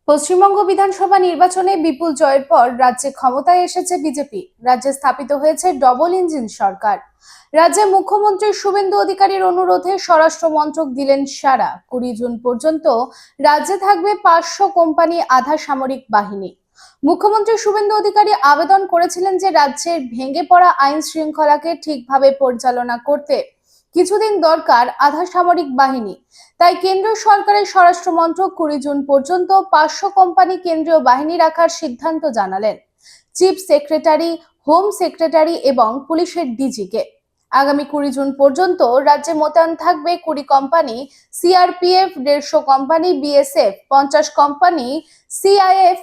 পশ্চিমবঙ্গ বিধানসভা নির্বাচনে বিপুল জয়ের পর রাজ্যে ক্ষমতায় এসেছে বিজেপি। রাজ্যে স্থাপিত হয়েছে ডবল ইঞ্জিন সরকার। রাজ্যে মুখ্যমন্ত্রী শুভেন্দু অধিকারীর অনুরোধে স্বরাষ্ট্র মন্ত্রক দিলেন সাড়া। 20 জুন পর্যন্ত রাজ্যে থাকবে 500 কোম্পানি আধা সামরিক বাহিনী। মুখ্যমন্ত্রী শুভেন্দু অধিকারী আবেদন করেছিলেন যে রাজ্যের ভেঙে পড়া আইন শৃঙ্খলাকে ঠিকভাবে পরিচালনা করতে কিছুদিন দরকার আধা সামরিক বাহিনী। তাই কেন্দ্র সরকারের স্বরাষ্ট্র মন্ত্রক 20 জুন পর্যন্ত 500 কোম্পানি কেন্দ্রীয় বাহিনী রাখার সিদ্ধান্ত জানালেন চিফ সেক্রেটারি, হোম সেক্রেটারি এবং পুলিশের ডিজিকে। আগামী 20 জুন পর্যন্ত রাজ্যে মোতায়েন থাকবে 20 company CRPF, 150 company BSF, 50 company CIF,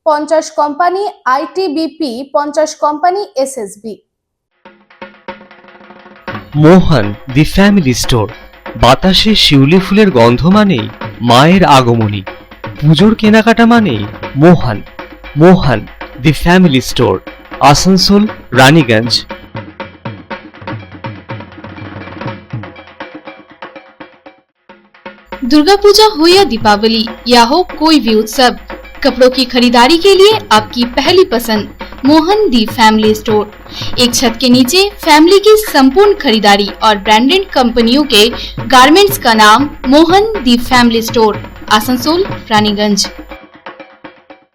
50 company ITBP, 50 company SSB. Mohan the family store. বাতাসে শিউলি ফুলের গন্ধ মানেই মায়ের আগমনী। পুজোর কেনাকাটা মানেই Mohan. Mohan the family store, Asansol, Raniganj. Durga Puja हो या दीपावली या हो कोई भी उत्सव, कपड़ों की खरीदारी के लिए आपकी पहली पसंद मोहन दी फैमिली स्टोर। एक छत के नीचे फैमिली की संपूर्ण खरीदारी और ब्रांडेड कंपनियों के गारमेंट्स का नाम मोहन दी फैमिली स्टोर, आसनसोल, रानीगंज।